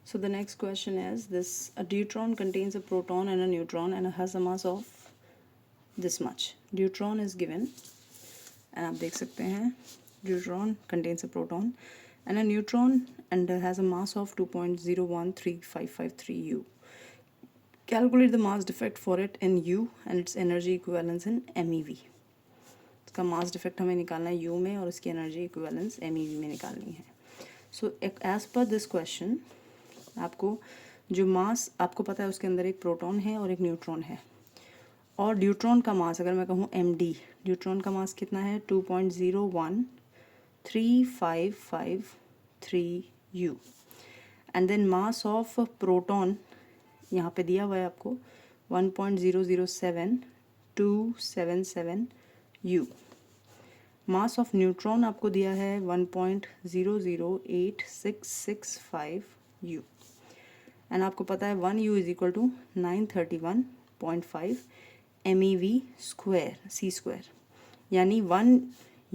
So the next question is this: a deuteron contains a proton and a neutron and has a mass of this much. Deuteron is given, and आप देख सकते हैं deuteron contains a proton and a neutron and has a mass of 2.013553 U. Calculate the mass defect for it in U and its energy equivalence in MeV. इसका mass defect हमें निकालना है U में और इसकी एनर्जी इक्विवेलेंस MeV में निकालनी है. So as per this question आपको जो मास आपको पता है उसके अंदर एक प्रोटॉन है और एक न्यूट्रॉन है, और ड्यूट्रॉन का मास अगर मैं कहूँ MD, ड्यूट्रॉन का मास कितना है 2.013553 U. And then mass of proton यहाँ पे दिया हुआ है आपको 1.007277 U. मास ऑफ न्यूट्रॉन आपको दिया है 1.008665 U. एंड आपको पता है 1 U is equal to 931.5 MeV square C square, यानी 1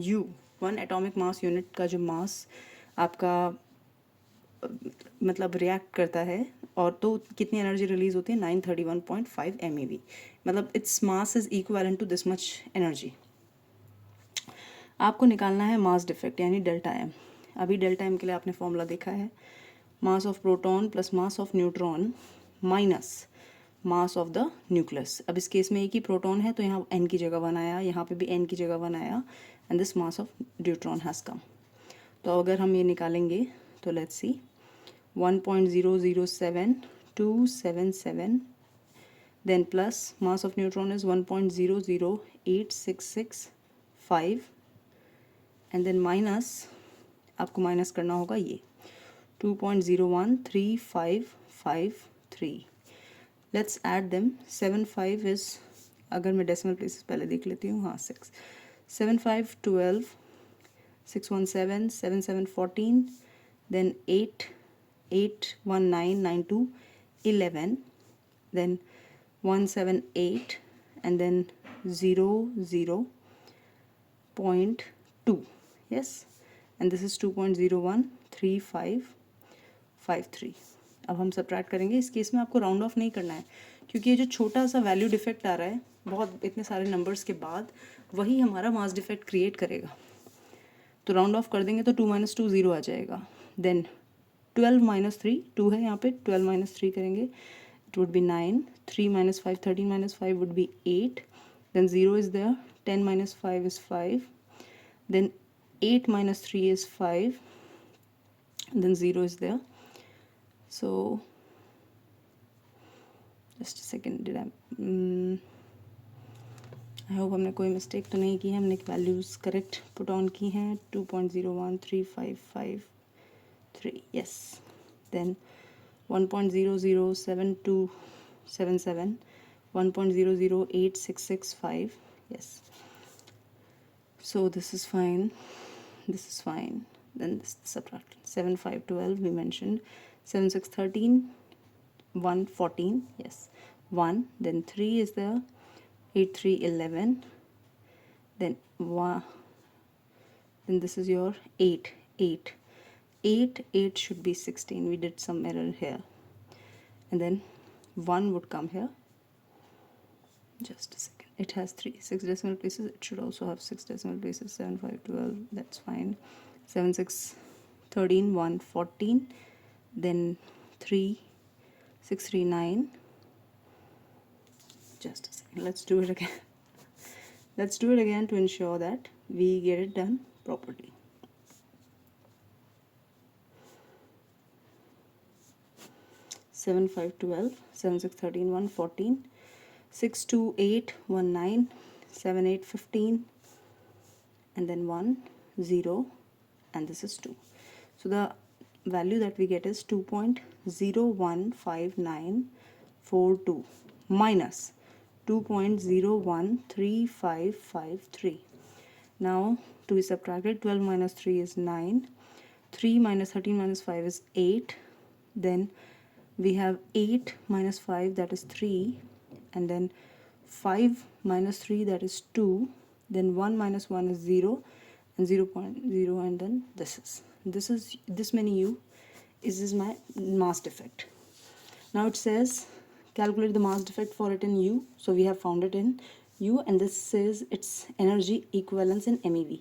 U 1 एटॉमिक मास यूनिट का जो मास आपका मतलब रिएक्ट करता है और तो कितनी एनर्जी रिलीज होती है 931.5 MeV, मतलब its mass is equivalent to this much energy. आपको निकालना है मास डिफेक्ट यानी डेल्टा एम. अभी डेल्टा एम के लिए आपने फॉर्मूला देखा है, mass of proton plus mass of neutron minus mass of the nucleus. अब इस केस में एक ही प्रोटॉन है तो यहाँ n की जगह 1 आया, यहाँ पे भी n की जगह 1 आया, and this mass of neutron has come. तो अगर हम ये निकालेंगे तो let's see 1.007277, then plus mass of neutron is 1.008665, and then minus आपको माइनस करना होगा ये 2.013553. Let's add them. 75 इज, अगर मैं डेसिमल प्लेसेस पहले देख लेती हूँ, हाँ 6, 7 5 12, 617 77 14, then 8 8 1 9 9 2 11, then 178, and then 0.2. Yes, and this is 2.013553. अब हम सब्ट्रैक्ट करेंगे. इस केस में आपको राउंड ऑफ नहीं करना है क्योंकि ये जो छोटा सा वैल्यू डिफेक्ट आ रहा है बहुत इतने सारे नंबर्स के बाद, वही हमारा मास डिफेक्ट क्रिएट करेगा. तो राउंड ऑफ कर देंगे तो 2 - 2 0 आ जाएगा. देन 12 - 3 2 है यहाँ पे, 12 - 3 करेंगे, it would be 9. 3 - 5 13 - 5 would be 8. Then 0 is there. 10 - 5 is 5. Then 8 - 3 is 5. Then 0 is there. So just a second, did I hope हमने कोई मिस्टेक तो नहीं की है, हमने वैल्यूज़ करेक्ट पुट ऑन की हैं. 2.01355 yes. Then 1.007277, 1.008665 yes. So this is fine, this is fine. Then this subtract 7 5 12 we mentioned, 7 6 13, 1 14 yes 1, then 3 is there, 8 3 11, then 1, then this is your 8 8 8 should be 16. We did some error here, and then 1 would come here. Just a second, it has 6 decimal places, it should also have 6 decimal places. 7 5 12, that's fine. 7 6 13, 1 14, then 3 6 3 9. Just a second, let's do it again. Let's do it again to ensure that we get it done properly. 7 5 12, 7 6 13, 1 14, 6 2 8 1 9, 7 8 15, and then 1 0, and this is 2. So the value that we get is 2.015942 minus 2.013553. Now to be subtracted, 12 - 3 is 9, 3 - 13 - 5 is 8, then we have 8 - 5 that is 3, and then 5 - 3 that is 2, then 1 - 1 is 0, and 0.0, and then this is this many U is my mass defect. Now it says calculate the mass defect for it in U. So we have found it in U, and this is its energy equivalence in MeV.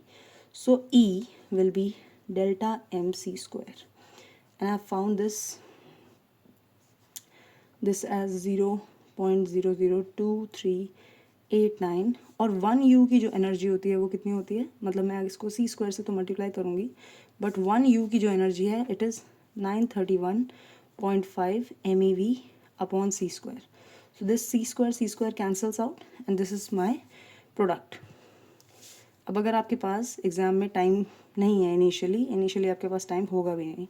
So E will be delta mc square, and I have found this as 0.00238 और 1 U की जो energy होती है वो कितनी होती है, मतलब मैं इसको सी स्क्वायर से तो मल्टीप्लाई करूँगी, बट 1 U की जो एनर्जी है it is 931.5 MeV upon c square. So this c square cancels out and this is my product. अब अगर आपके पास एग्ज़ाम में टाइम नहीं है, इनिशियली आपके पास टाइम होगा भी नहीं,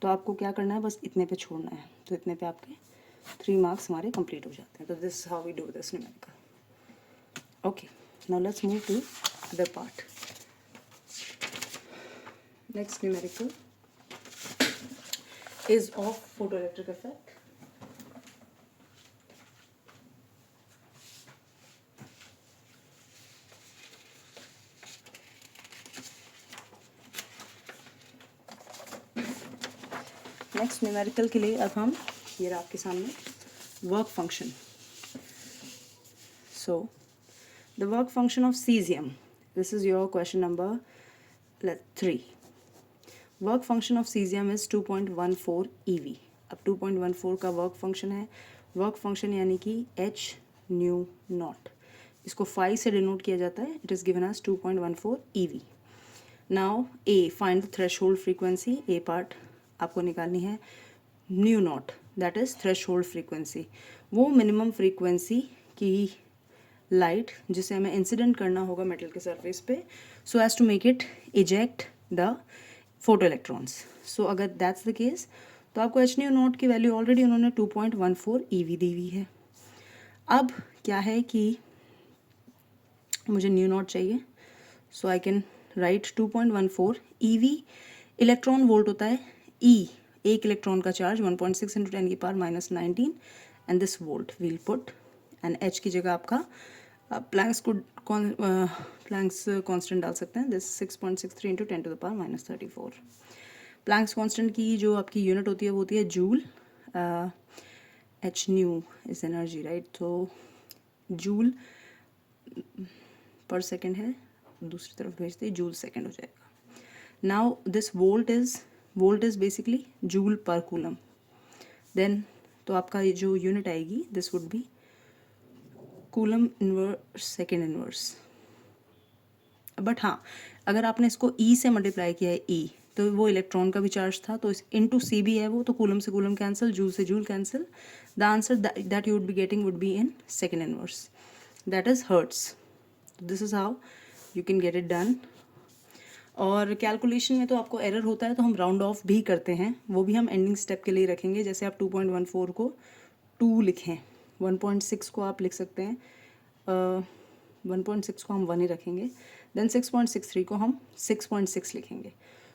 तो आपको क्या करना है, बस इतने पे छोड़ना है. तो इतने पे आपके 3 मार्क्स हमारे कंप्लीट हो जाते हैं. तो this how we do this numerical. Okay, now let's move to other part. Next numerical is of photoelectric effect. Next numerical के लिए अब हम ये रहा आपके सामने work function. So the work function of caesium, this is your question number 3. Work function of caesium is 2.14 EV. अब 2.14 का वर्क फंक्शन है. वर्क फंक्शन यानी कि h न्यू नॉट, इसको फाई से डिनोट किया जाता है. It is given as 2.14 EV. Now a, find the threshold frequency. A part आपको निकालनी है. Nu naught that is threshold frequency, वो मिनिमम फ्रीक्वेंसी की लाइट जिसे हमें इंसिडेंट करना होगा मेटल के सरफेस पे, so as to make it eject the photo electrons. So अगर दैट्स द केस तो आपको एच न्यू नॉट की वैल्यू ऑलरेडी उन्होंने 2.14 EV दी हुई है. अब क्या है कि मुझे न्यू नॉट चाहिए, so I can write 2.14 EV. Electron volt होता है. E, एक इलेक्ट्रॉन का चार्ज 1.6 × 10 की power -19 and this volt will put, and H की जगह आपका प्लैंक्स कांस्टेंट डाल सकते हैं. This 6.63 × 10 to the power -34. Planck's constant की जो आपकी यूनिट होती है वो होती है joule. H nu is energy, right. तो जूल पर सेकेंड है, दूसरी तरफ भेजते ही जूल सेकेंड हो जाएगा. Now this volt is basically joule per coulomb. Then तो आपका ये जो यूनिट आएगी this would be coulomb inverse second inverse. But हाँ, अगर आपने इसको E से मल्टीप्लाई किया है E, तो वो इलेक्ट्रॉन का भी चार्ज था, तो इनटू C भी है वो, तो कूलम से कूलम कैंसिल, जूल से joule cancel. The answer that you would be getting would be in second inverse, that is hertz. This is how you can get it done. और calculation में तो आपको एरर होता है तो हम राउंड ऑफ भी करते हैं, वो भी हम एंडिंग स्टेप के लिए रखेंगे. जैसे आप 2.14 को 2 लिखें, 1.6 को आप लिख सकते हैं, 1.6 को हम 1 ही रखेंगे, देन 6.63 को हम 6.6 लिखेंगे.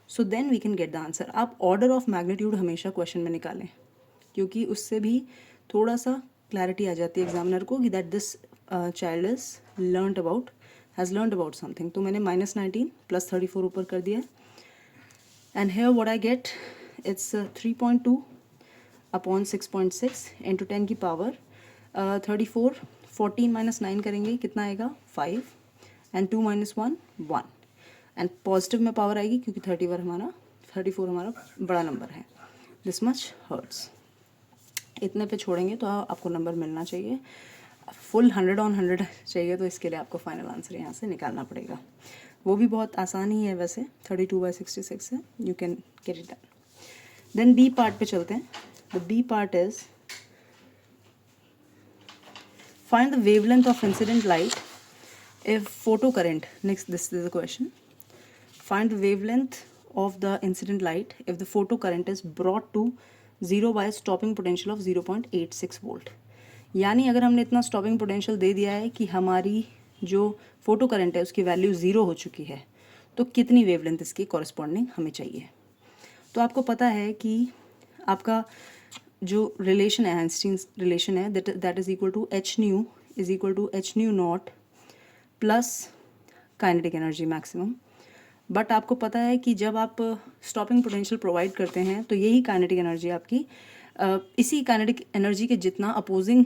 So then we can get the answer. आप ऑर्डर ऑफ मैग्नीट्यूड हमेशा क्वेश्चन में निकालें, क्योंकि उससे भी थोड़ा सा क्लैरिटी आ जाती है एग्जामिनर को कि that this child is has learned about something. तो मैंने -19 + 34 ऊपर कर दिया, and here what I get, it's 3.2 upon 6.6 × 10 की पावर 34. 14 - 9 करेंगे, कितना आएगा 5, एंड 2 - 1 1, एंड पॉजिटिव में पावर आएगी क्योंकि 34 हमारा बड़ा नंबर है. This much hertz. इतने पे छोड़ेंगे तो आपको नंबर मिलना चाहिए. फुल 100 ऑन 100 चाहिए, तो इसके लिए आपको फाइनल आंसर यहाँ से निकालना पड़ेगा. वो भी बहुत आसान ही है वैसे, 32/66 है, you can get it done. Then B part पे चलते हैं. The B part is find the wavelength of incident light if photocurrent. Next, this is the question. Find the wavelength of the incident light if the photocurrent is brought to 0 by stopping potential of 0.86 volt. यानी अगर हमने इतना stopping potential दे दिया है कि हमारी जो photo current है उसकी वैल्यू 0 हो चुकी है, तो कितनी वेवलेंथ इसकी कॉरस्पॉन्डिंग हमें चाहिए. तो आपको पता है कि आपका जो रिलेशन है, आइंस्टीन रिलेशन है, that is equal to H nu = H nu naught plus kinetic energy maximum but आपको पता है कि जब आप स्टॉपिंग पोटेंशियल प्रोवाइड करते हैं तो यही काइनेटिक एनर्जी आपकी इसी काइनेटिक एनर्जी के जितना opposing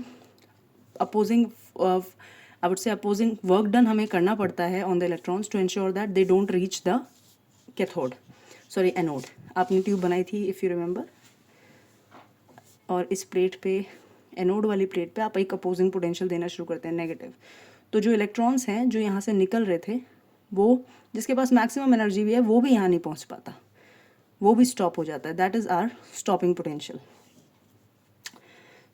I would say opposing work done हमें करना पड़ता है on the electrons to ensure that they don't reach the cathode, sorry anode. आपने ट्यूब बनाई थी इफ़ यू रिमेंबर, और इस प्लेट पे, एनोड वाली प्लेट पे आप एक अपोजिंग पोटेंशियल देना शुरू करते हैं नेगेटिव। तो जो इलेक्ट्रॉन्स हैं जो यहाँ से निकल रहे थे, वो जिसके पास मैक्सिमम एनर्जी भी है वो भी यहाँ नहीं पहुँच पाता, वो भी स्टॉप हो जाता है। That is our stopping potential.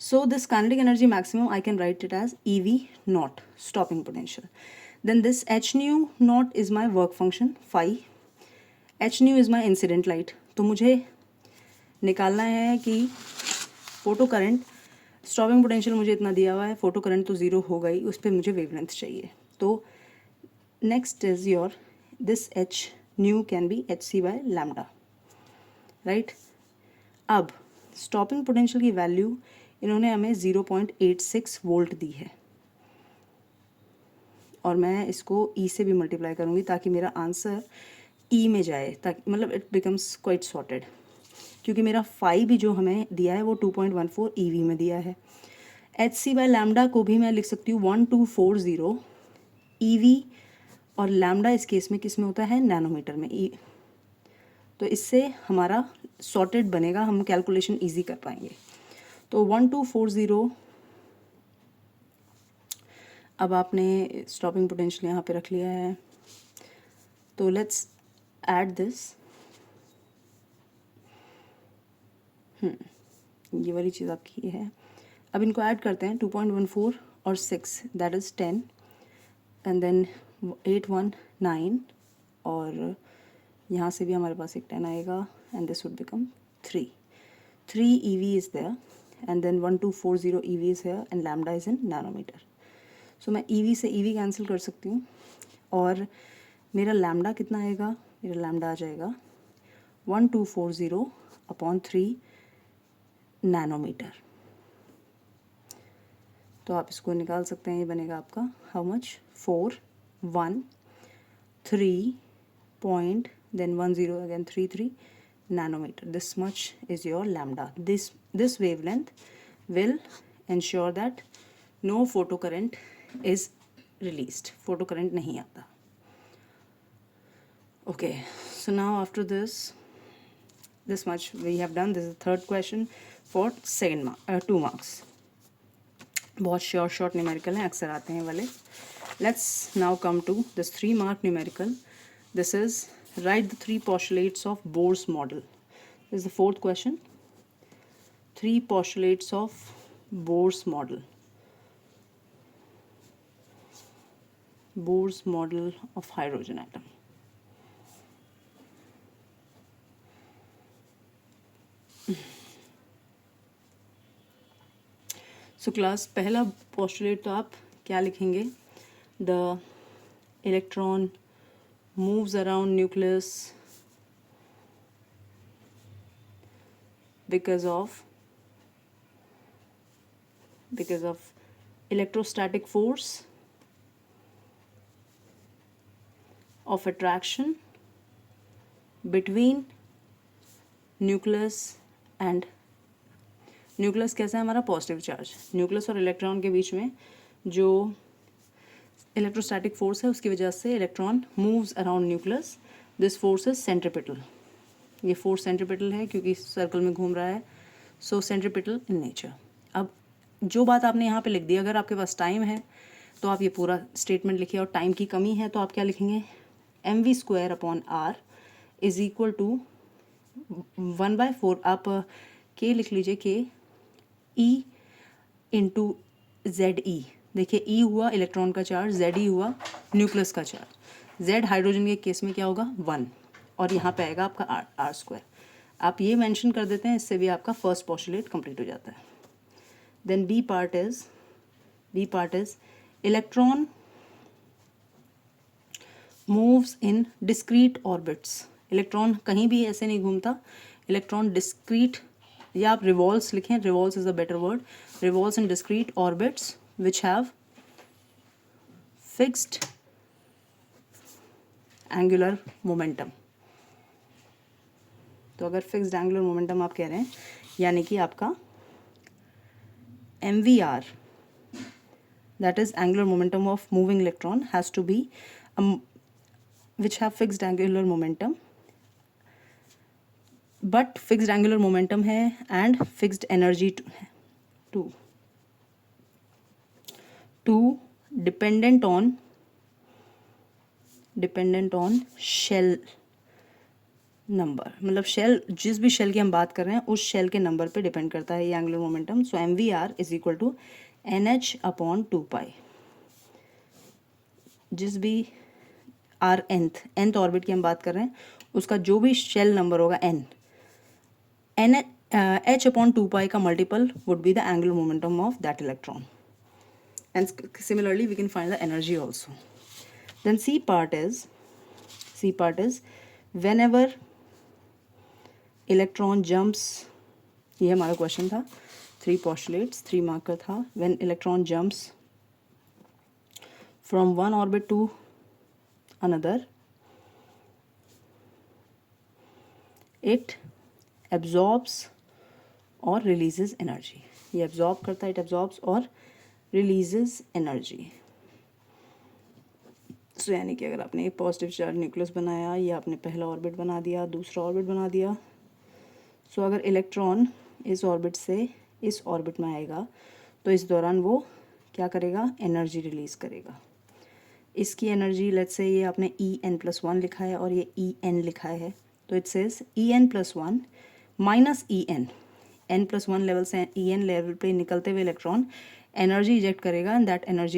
So this kinetic energy maximum, I can write it as EV naught, stopping potential. Then this h nu naught is my work function phi. h nu is my incident light. तो मुझे निकालना है कि photo current, stopping potential मुझे इतना दिया हुआ है, फोटो करंट तो ज़ीरो हो गई, उस पर मुझे वेवलेंथ चाहिए। तो next is your this h nu can be hc by lambda, right. अब स्टॉपिंग पोटेंशियल की वैल्यू इन्होंने हमें 0.86 वोल्ट दी है, और मैं इसको E से भी मल्टीप्लाई करूँगी ताकि मेरा आंसर E में जाए, ताकि मतलब इट बिकम्स क्वाइट सॉर्टेड, क्योंकि मेरा फाई भी जो हमें दिया है वो 2.14 EV में दिया है। HC बाय लैम्डा को भी मैं लिख सकती हूँ 1240 EV, और लैम्डा इस केस में किस में होता है, नैनोमीटर में। तो इससे हमारा सॉर्टेड बनेगा, हम कैलकुलेशन ईजी कर पाएंगे। तो 1240, अब आपने स्टॉपिंग पोटेंशियल यहाँ पे रख लिया है, तो लेट्स ऐड दिस। ये वाली चीज़ आपकी ये है। अब इनको ऐड करते हैं, 2.14 और 6 दैट इज़ 10, एंड देन 8 1 9, और यहाँ से भी हमारे पास एक 10 आएगा, and this would become 3 EV is there, and then 1240 EV is here and lambda is in nanometer. So मैं EV से EV कैंसिल कर सकती हूँ, और मेरा लैम्डा कितना आएगा, मेरा लैम्डा आ जाएगा 1240 अपॉन 3 नैनोमीटर। तो आप इसको निकाल सकते हैं, ये बनेगा आपका how much, 4 1 3 point then 1 0 again 3 3 nanometer. This much is your lambda. This wavelength will ensure that no photocurrent is released. Photocurrent नहीं आता. Okay, so now after this much we have done. This is the third question for second mark, 2 marks. बहुत short numerical हैं, अक्सर आते हैं वाले. Let's now come to this 3 mark numerical. This is write the 3 postulates of Bohr's model. This is the fourth question. 3 postulates of Bohr's model. Bohr's model of hydrogen atom. So class, पहला postulate तो आप क्या लिखेंगे? The electron moves around nucleus because of electrostatic force of attraction between nucleus and nucleus कैसा है हमारा, positive charge. Nucleus और electron के बीच में जो इलेक्ट्रोस्टैटिक फोर्स है उसकी वजह से electron moves around nucleus. This force is centripetal. ये फोर्स सेंट्रीपिटल है क्योंकि सर्कल में घूम रहा है, सो सेंट्रीपिटल इन नेचर। अब जो बात आपने यहाँ पे लिख दी, अगर आपके पास टाइम है तो आप ये पूरा स्टेटमेंट लिखिए, और टाइम की कमी है तो आप क्या लिखेंगे, mv² upon r is equal to 1/4। आप k लिख लीजिए, k E इंटू ZE। देखिए E हुआ इलेक्ट्रॉन का चार्ज, ZE हुआ न्यूक्लियस का चार्ज। Z हाइड्रोजन के केस में क्या होगा, 1, और यहाँ पे आएगा आपका r²। आप ये मेंशन कर देते हैं, इससे भी आपका फर्स्ट पोस्टुलेट कंप्लीट हो जाता है। Then B part is electron moves in discrete orbits. Electron कहीं भी ऐसे नहीं घूमता, इलेक्ट्रॉन डिस्क्रीट, या आप रिवॉल्व्स लिखें, revolves is a better word, revolves in discrete orbits which have fixed angular momentum. तो अगर फिक्स्ड एंगुलर मोमेंटम आप कह रहे हैं, यानी कि आपका MVR, that is angular momentum of moving electron, has to be which have fixed angular momentum, but fixed angular momentum है and fixed energy too dependent on shell number, मतलब shell, जिस भी शेल की हम बात कर रहे हैं उस शेल के नंबर पे डिपेंड करता है ये angular momentum. So MVR is equal to NH/2π। जिस भी आर nth ऑर्बिट की हम बात कर रहे हैं उसका जो भी शेल नंबर होगा H/2π का multiple would be the angular momentum of that electron, and similarly we can find the energy also. Then C part is whenever electron jumps, ये हमारा क्वेश्चन था, 3 postulates 3 मार्कर था। When electron jumps from one orbit to another, it absorbs और releases energy. ये absorb करता है, it absorbs और releases energy. So यानी कि अगर आपने एक पॉजिटिव चार्ज न्यूक्लियस बनाया, या आपने पहला ऑर्बिट बना दिया, दूसरा ऑर्बिट बना दिया, सो अगर इलेक्ट्रॉन इस ऑर्बिट से इस ऑर्बिट में आएगा तो इस दौरान वो क्या करेगा, एनर्जी रिलीज़ करेगा। इसकी एनर्जी, लेट्स से ये आपने En+1 लिखा है और ये En लिखा है, तो it says En+1 minus En+1 level से En लेवल पे निकलते हुए इलेक्ट्रॉन एनर्जी इजेक्ट करेगा, एंड दैट एनर्जी